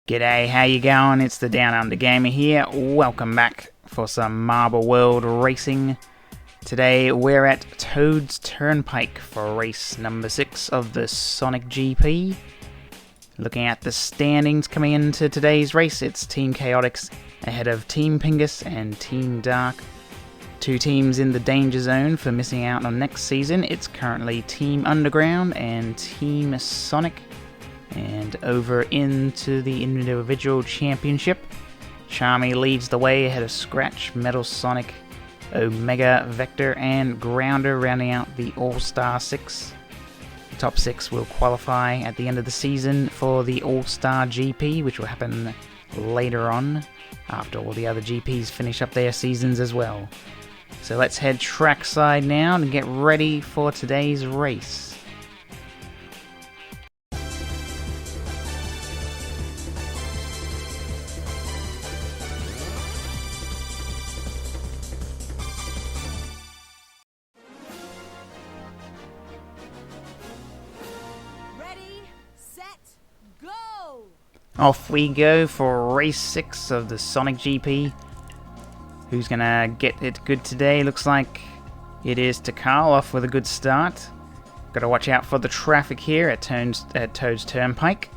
G'day, how you going? It's the Downunder Gamer here. Welcome back for some Marble World racing. Today we're at Toad's Turnpike for race number 6 of the Sonic GP. Looking at the standings coming into today's race, it's Team Chaotix ahead of Team Pingus and Team Dark. Two teams in the danger zone for missing out on next season. It's currently Team Underground and Team Sonic. And over into the individual championship, Charmy leads the way ahead of Scratch, Metal Sonic, Omega, Vector, and Grounder, rounding out the All-Star 6. The top 6 will qualify at the end of the season for the All-Star GP, which will happen later on, after all the other GPs finish up their seasons as well. So let's head trackside now and get ready for today's race. Off we go for race 6 of the Sonic GP. Who's gonna get it good today? Looks like it is Takal, off with a good start. Gotta watch out for the traffic here at Toad's Turnpike.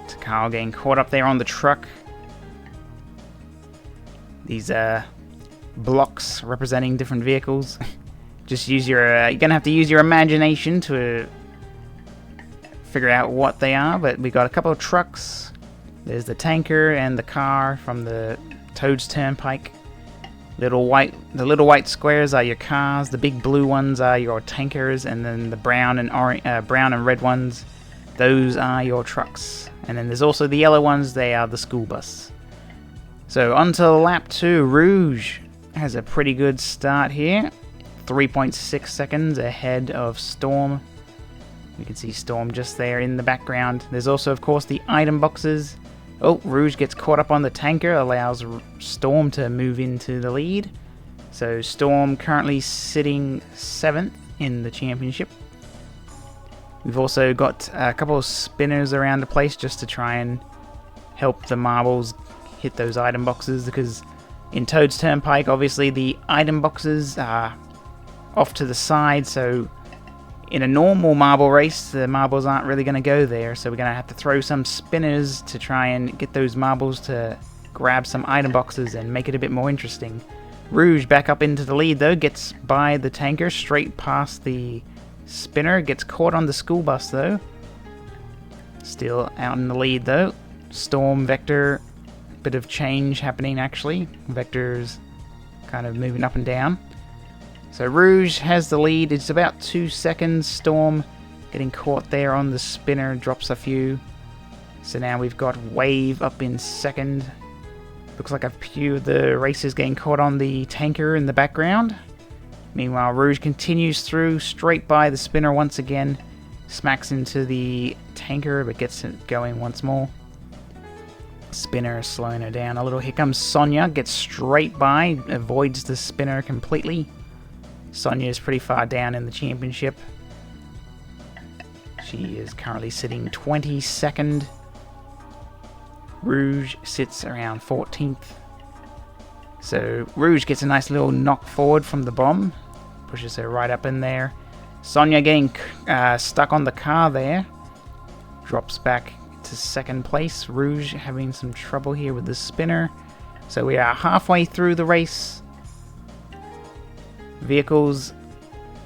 Takal getting caught up there on the truck. These blocks representing different vehicles. Just use your you're gonna have to use your imagination to figure out what they are, but we got a couple of trucks. There's the tanker and the car from the Toad's Turnpike. The little white squares are your cars, the big blue ones are your tankers, and then the brown and red ones, those are your trucks. And then there's also the yellow ones, they are the school bus. So on to lap 2, Rouge has a pretty good start here. 3.6 seconds ahead of Storm. You can see Storm just there in the background. There's also, of course, the item boxes. Oh, Rouge gets caught up on the tanker, allows Storm to move into the lead. So Storm currently sitting 7th in the championship. We've also got a couple of spinners around the place just to try and help the marbles hit those item boxes, because in Toad's Turnpike, obviously the item boxes are off to the side, so in a normal marble race, the marbles aren't really going to go there, so we're going to have to throw some spinners to try and get those marbles to grab some item boxes and make it a bit more interesting. Rouge back up into the lead though, gets by the tanker, straight past the spinner, gets caught on the school bus though. Still out in the lead though. Storm, Vector, bit of change happening actually. Vector's kind of moving up and down. So Rouge has the lead, it's about 2 seconds. Storm getting caught there on the spinner, drops a few. So now we've got Wave up in 2nd. Looks like a few of the racers getting caught on the tanker in the background. Meanwhile, Rouge continues through, straight by the spinner once again. Smacks into the tanker, but gets it going once more. Spinner slowing her down a little. Here comes Sonia, gets straight by, avoids the spinner completely. Sonia is pretty far down in the championship. She is currently sitting 22nd. Rouge sits around 14th. So Rouge gets a nice little knock forward from the bomb. Pushes her right up in there. Sonia getting stuck on the car there. Drops back to 2nd place. Rouge having some trouble here with the spinner. So we are halfway through the race. Vehicles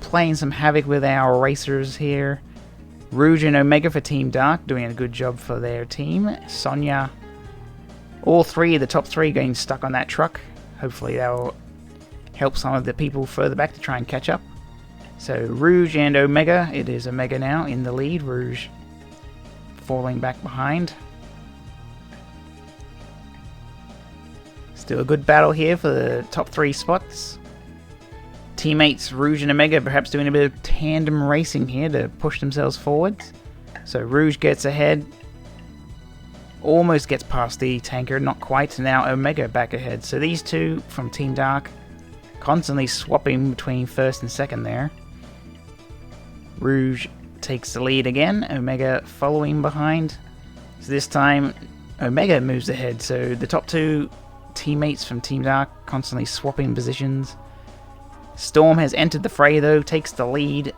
playing some havoc with our racers here. Rouge and Omega for Team Dark doing a good job for their team. Sonia, all three of the top 3 getting stuck on that truck. Hopefully that will help some of the people further back to try and catch up. So Rouge and Omega, it is Omega now in the lead. Rouge falling back behind. Still a good battle here for the top 3 spots. Teammates Rouge and Omega perhaps doing a bit of tandem racing here to push themselves forwards. So Rouge gets ahead, almost gets past the tanker, not quite. Now Omega back ahead. So these two from Team Dark constantly swapping between 1st and 2nd there. Rouge takes the lead again, Omega following behind. So this time, Omega moves ahead. So the top two teammates from Team Dark constantly swapping positions. Storm has entered the fray though, takes the lead.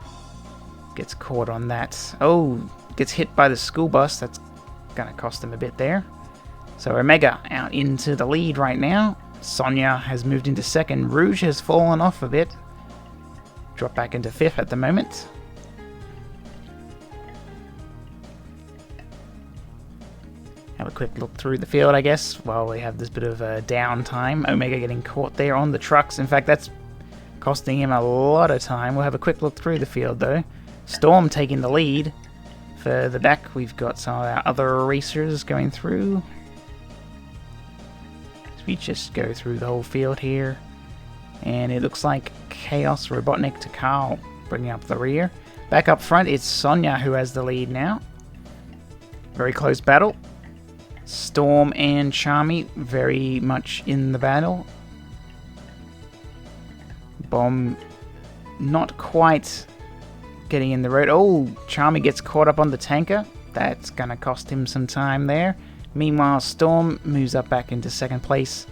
Gets caught on that. Oh, gets hit by the school bus. That's gonna cost him a bit there. So Omega out into the lead right now. Sonya has moved into second. Rouge has fallen off a bit. Dropped back into fifth at the moment. Have a quick look through the field, I guess, while we have this bit of downtime. Omega getting caught there on the trucks. In fact, that's costing him a lot of time. We'll have a quick look through the field, though. Storm taking the lead. Further back, we've got some of our other racers going through. So we just go through the whole field here. And it looks like Chaos, Robotnik to Carl bringing up the rear. Back up front, it's Sonya who has the lead now. Very close battle. Storm and Charmy very much in the battle. Bomb not quite getting in the road. Oh, Charmy gets caught up on the tanker. That's gonna cost him some time there. Meanwhile, Storm moves up back into second place.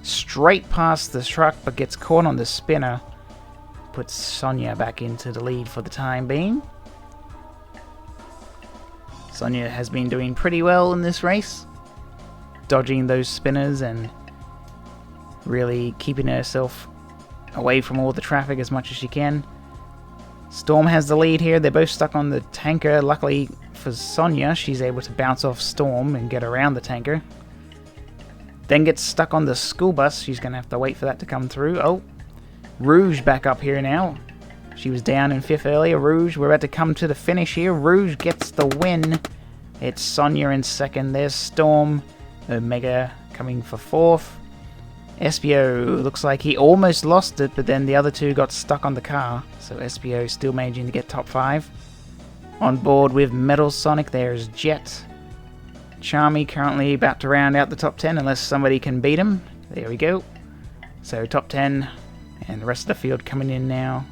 Straight past the truck, but gets caught on the spinner. Puts Sonya back into the lead for the time being. Sonya has been doing pretty well in this race. Dodging those spinners and really keeping herself away from all the traffic as much as she can. Storm has the lead here. They're both stuck on the tanker. Luckily for Sonya, she's able to bounce off Storm and get around the tanker. Then gets stuck on the school bus. She's going to have to wait for that to come through. Oh, Rouge back up here now. She was down in fifth earlier. Rouge, we're about to come to the finish here. Rouge gets the win. It's Sonya in second. There's Storm. Omega coming for fourth. SPO looks like he almost lost it, but then the other two got stuck on the car. So SPO still managing to get top 5. On board with Metal Sonic, there's Jet. Charmy currently about to round out the top 10 unless somebody can beat him. There we go. So top 10 and the rest of the field coming in now.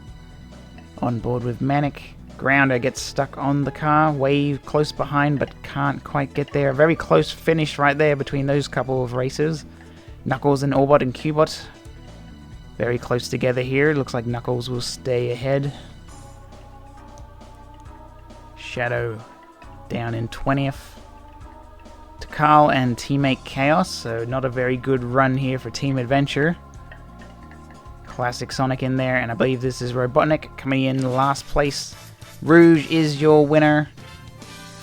On board with Manic. Grounder gets stuck on the car, way close behind, but can't quite get there. A very close finish right there between those couple of racers. Knuckles and Orbot and Cubot very close together here. Looks like Knuckles will stay ahead. Shadow down in 20th. To Carl and teammate Chaos, so not a very good run here for Team Adventure. Classic Sonic in there, and I believe this is Robotnik coming in last place. Rouge is your winner.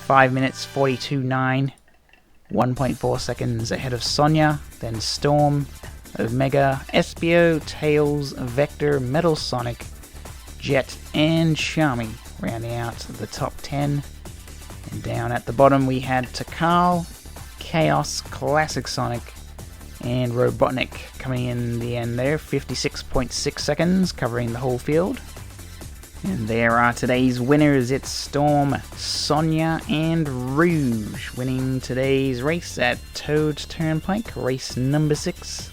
5 minutes 42.9. 1.4 seconds ahead of Sonya. Then Storm, Omega, SPO, Tails, Vector, Metal Sonic, Jet, and Charmy rounding out the top 10. And down at the bottom we had Takal, Chaos, Classic Sonic, and Robotnik coming in the end there. 56.6 seconds covering the whole field. And there are today's winners. It's Storm, Sonya, and Rouge winning today's race at Toad's Turnpike, race number 6.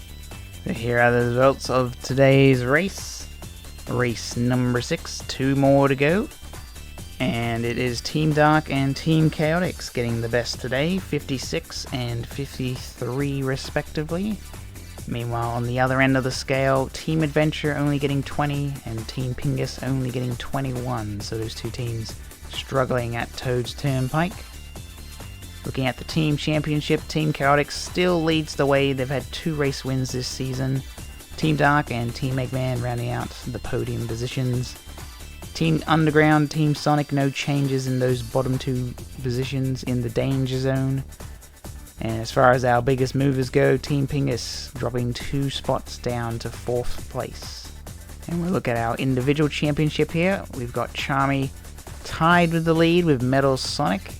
So here are the results of today's race. Race number 6, 2 more to go. And it is Team Dark and Team Chaotix getting the best today, 56 and 53 respectively. Meanwhile, on the other end of the scale, Team Adventure only getting 20 and Team Pingus only getting 21. So those two teams struggling at Toad's Turnpike. Looking at the Team Championship, Team Chaotix still leads the way. They've had 2 race wins this season. Team Dark and Team Eggman rounding out the podium positions. Team Underground, Team Sonic, no changes in those bottom 2 positions in the danger zone. And as far as our biggest movers go, Team Pingus dropping 2 spots down to 4th place. And we'll look at our individual championship here. We've got Charmy tied with the lead with Metal Sonic.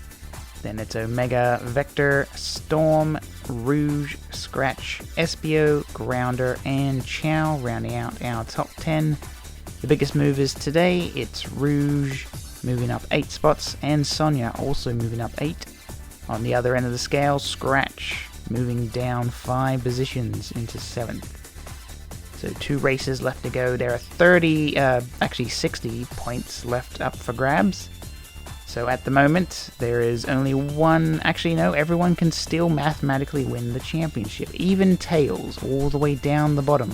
Then it's Omega, Vector, Storm, Rouge, Scratch, SPO, Grounder, and Chow rounding out our top 10. The biggest movers today, it's Rouge moving up 8 spots and Sonya also moving up 8. On the other end of the scale, Scratch moving down 5 positions into 7th. So 2 races left to go. There are 60 points left up for grabs. So at the moment, there is only one... Actually, no, everyone can still mathematically win the championship. Even Tails, all the way down the bottom.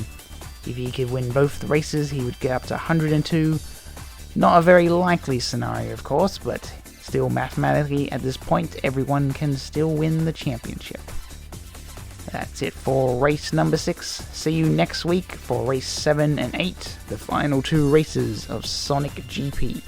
If he could win both the races, he would get up to 102. Not a very likely scenario, of course, but still mathematically, at this point, everyone can still win the championship. That's it for race number 6. See you next week for race 7 and 8, the final 2 races of Sonic GP.